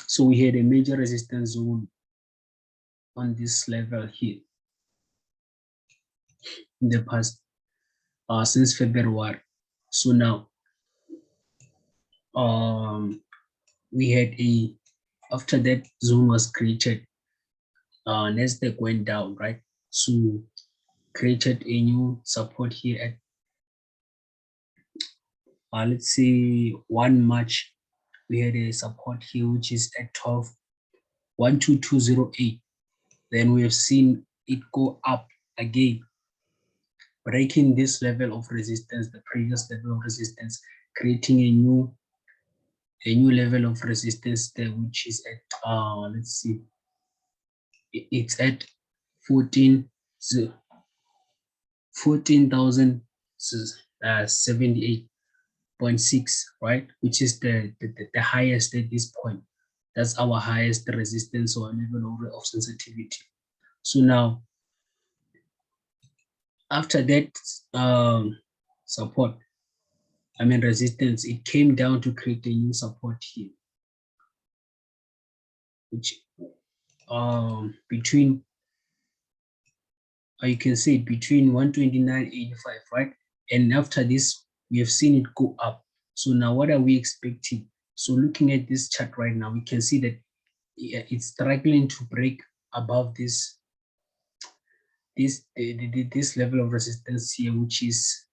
So we had a major resistance zone on this level here in the past, since February. So now we had after that zone was created, Nasdaq went down, right? So created a new support here at let's say 1 March. We had a support here which is at 12208. Then we have seen it go up again, breaking this level of resistance, the previous level of resistance, creating a new level of resistance there, which is at let's see, it's at 14,078.6, right? Which is the highest at this point. That's our highest resistance or level of sensitivity. So now, after that support, resistance, it came down to create a new support here, which between, you can see it between 129.85, right? And after this, we have seen it go up. So now what are we expecting? So looking at this chart right now, we can see that it's struggling to break above this level of resistance here, which is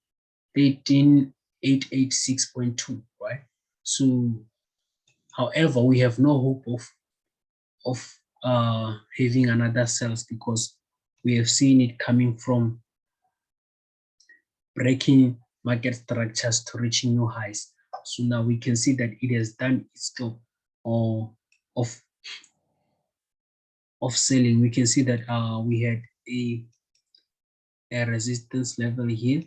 13886.2, right? So however, we have no hope of having another sales, because we have seen it coming from breaking market structures to reaching new highs. So now we can see that it has done its job of selling. We can see that we had a resistance level here,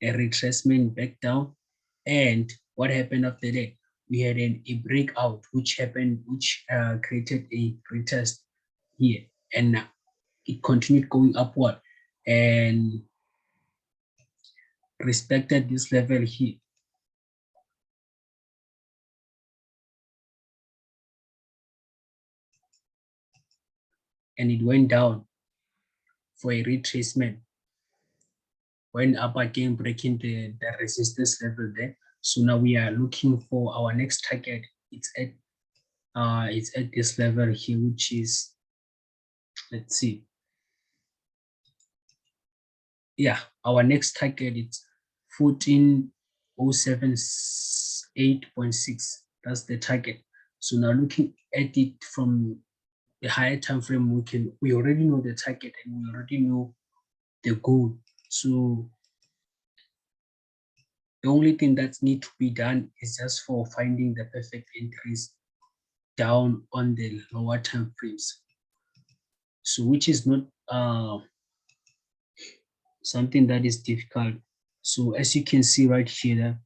a retracement back down, and what happened after that? We had a breakout, which created a retest here, and it continued going upward and respected this level here. And it went down for a retracement, went up again, breaking the resistance level there. So now we are looking for our next target. It's at this level here, which is, let's see, yeah, our next target is 14,078.6. That's the target. So now looking at it from the higher time frame, we already know the target and we already know the goal. So the only thing that needs to be done is just for finding the perfect entries down on the lower time frames. So which is not something that is difficult. So as you can see right here,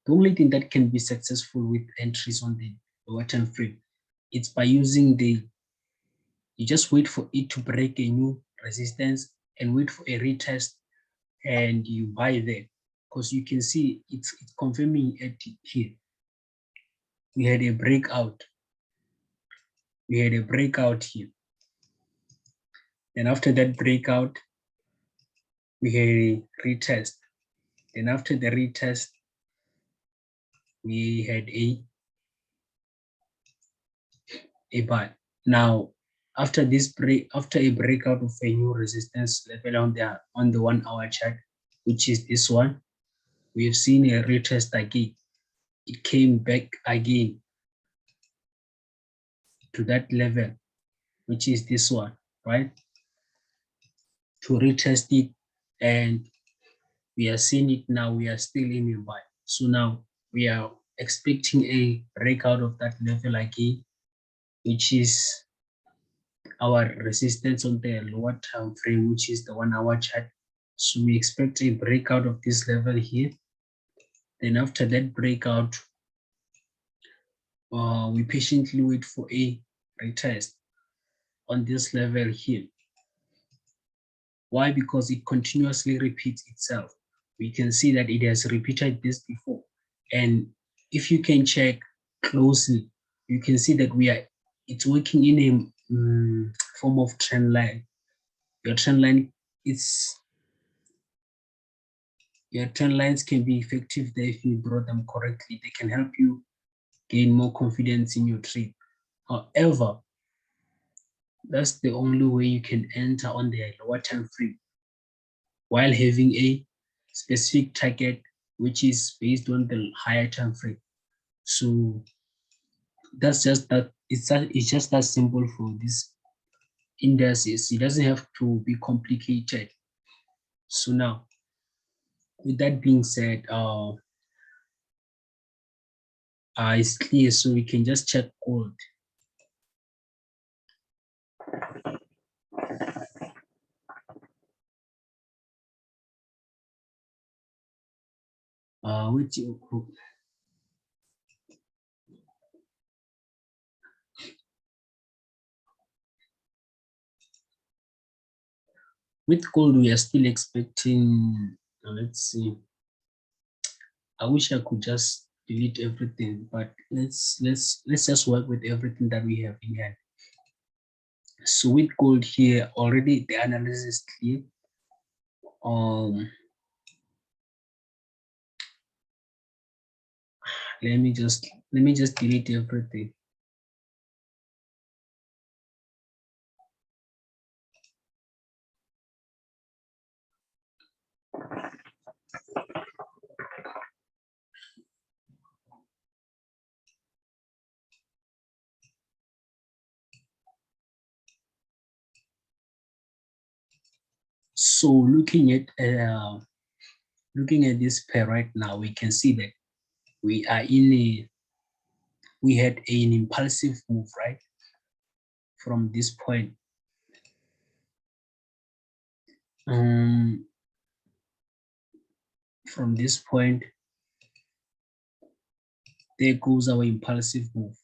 the only thing that can be successful with entries on the lower time frame, it's by using you just wait for it to break a new resistance and wait for a retest, and you buy there, because you can see it's confirming at here. We had a breakout. We had a breakout here. Then after that breakout, we had a retest. Then after the retest, we had a buy. Now, after a breakout of a new resistance level on the 1 hour chart, which is this one, we have seen a retest again. It came back again to that level, which is this one, right? To retest it, and we are seeing it now. We are still in a buy. So now we are expecting a breakout of that level again, which is our resistance on the lower time frame, which is the 1 hour chart. So we expect a breakout of this level here. Then after that breakout, we patiently wait for a retest on this level here. Why? Because it continuously repeats itself. We can see that it has repeated this before. And if you can check closely, you can see that it's working in a form of trend line. Your trend line your trend lines can be effective there if you draw them correctly. They can help you gain more confidence in your trade. However, that's the only way you can enter on the lower time frame while having a specific target which is based on the higher time frame. So that's just that. It's just that simple for this indices. It doesn't have to be complicated. So now, with that being said, it's clear. So we can just check gold. Which with gold we are still expecting. Let's see. I wish I could just delete everything, but let's just work with everything that we have in hand. So with gold here, already the analysis is clear. Let me just delete everything. So looking at this pair right now, we can see that we had an impulsive move, right? From this point. From this point, there goes our impulsive move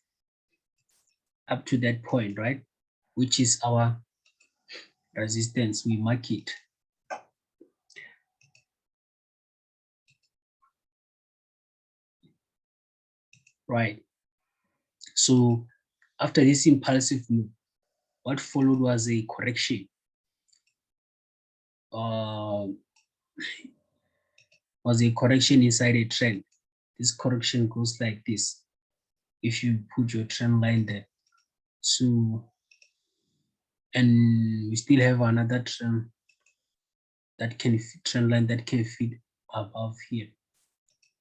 up to that point, right? Which is our resistance. We mark it. Right. So after this impulsive move, what followed was a correction. Was a correction inside a trend. This correction goes like this. If you put your trend line there. So, and we still have another trend line that can fit above here,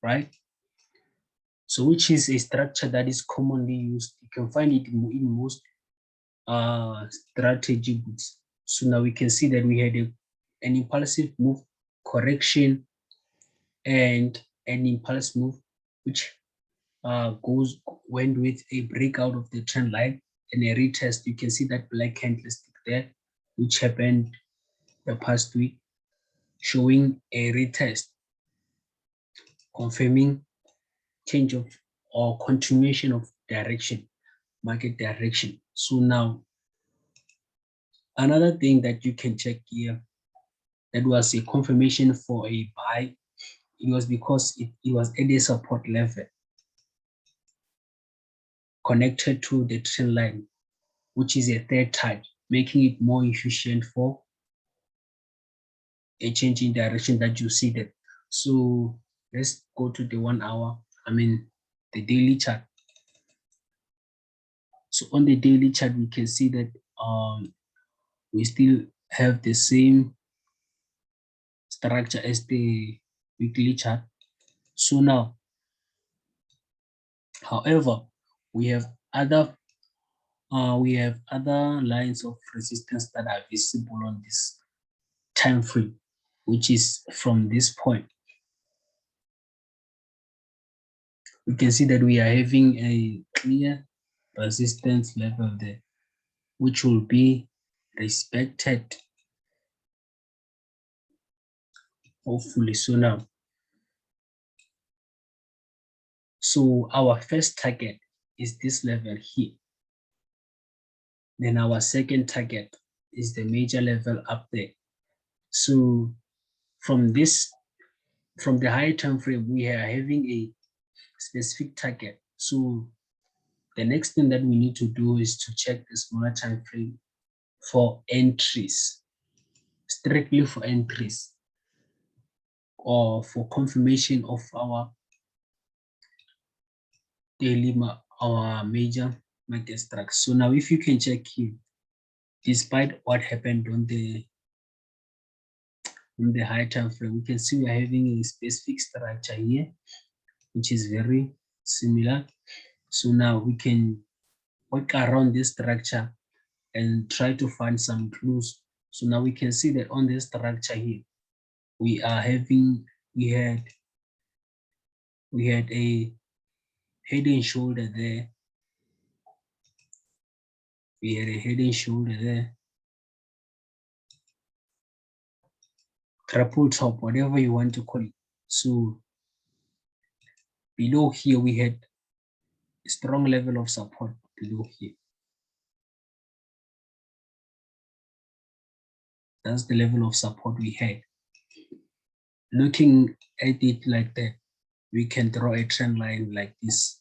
right? So which is a structure that is commonly used. You can find it in most strategy books. So now we can see that we had an impulsive move, correction, and an impulse move, which went with a breakout of the trend line and a retest. You can see that black candlestick there, which happened the past week, showing a retest, confirming change of or continuation of direction, market direction. So now, another thing that you can check here, that was a confirmation for a buy. It was because it was at a support level connected to the trend line, which is a third type, making it more efficient for a change in direction that you see there. So let's go to the 1 hour, the daily chart. So on the daily chart, we can see that we still have the same structure as the weekly chart. So now, however, we have other lines of resistance that are visible on this time frame, which is from this point. We can see that we are having a clear resistance level there, which will be respected, hopefully. So now, so our first target is this level here. Then our second target is the major level up there. So from the higher time frame, we are having a specific target. So the next thing that we need to do is to check the smaller time frame for entries, strictly for entries, or for confirmation of our daily, our major market structure. So now if you can check here, despite what happened on the high time frame, we can see we are having a specific structure here, which is very similar. So now we can work around this structure and try to find some clues. So now we can see that on this structure here, we are having, we had a head and shoulder there. We had a head and shoulder there. Triple top, whatever you want to call it. So below here, we had a strong level of support below here. That's the level of support we had. Looking at it like that, we can draw a trend line like this.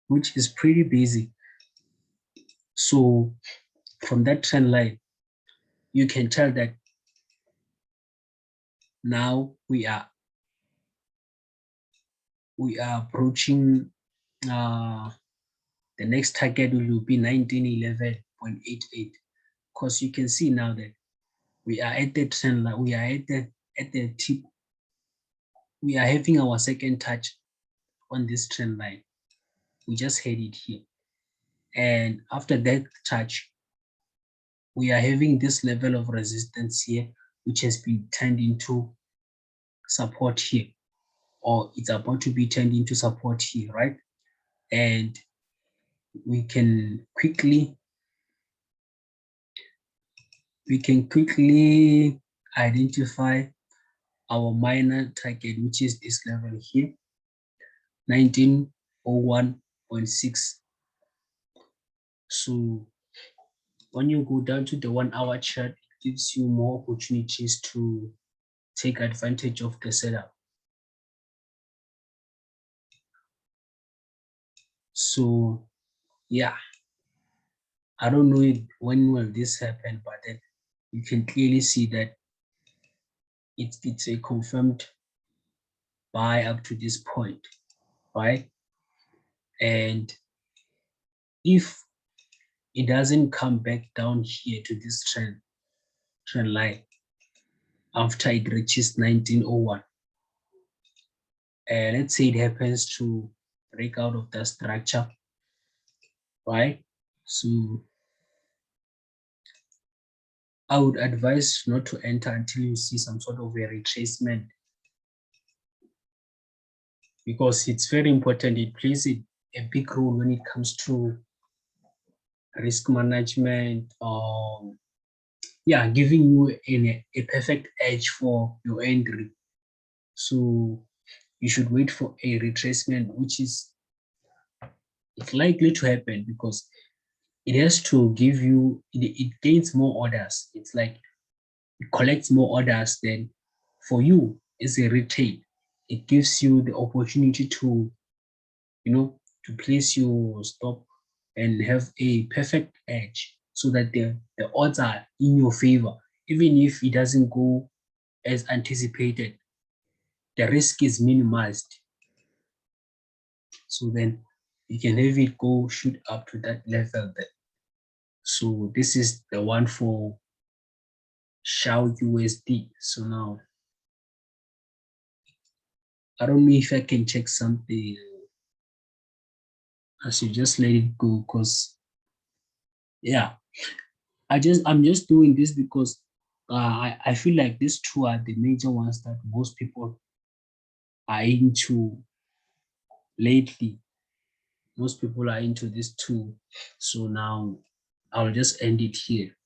Which is pretty basic. So from that trend line, you can tell that now we are approaching the next target will be 1911.88, because you can see now that we are at the trend line, we are at the tip, we are having our second touch on this trend line. We just had it here, and after that touch, we are having this level of resistance here, which has been turned into support here, or it's about to be turned into support here, right? And we can quickly identify our minor target, which is this level here, 1901.6. So when you go down to the 1 hour chart, it gives you more opportunities to take advantage of the setup. So yeah, I don't know when will this happen, but then you can clearly see that it's a confirmed buy up to this point, right? And if it doesn't come back down here to this trend line after it reaches 1901, let's say it happens to break out of the structure, right? So I would advise not to enter until you see some sort of a retracement, because it's very important. It plays a big role when it comes to risk management, giving you a perfect edge for your entry. So you should wait for a retracement, which is, it's likely to happen because it has to give you, it gains more orders. It's like it collects more orders than for you as a retail. It gives you the opportunity to, to place your stop and have a perfect edge so that the odds are in your favor. Even if it doesn't go as anticipated, the risk is minimized. So then you can have it go shoot up to that level there. So this is the one for Shao USD. So now I don't know if I can check something. I should just let it go because yeah, I'm just doing this because I feel like these two are the major ones that most people are into lately. Most people are into these two. So now I'll just end it here.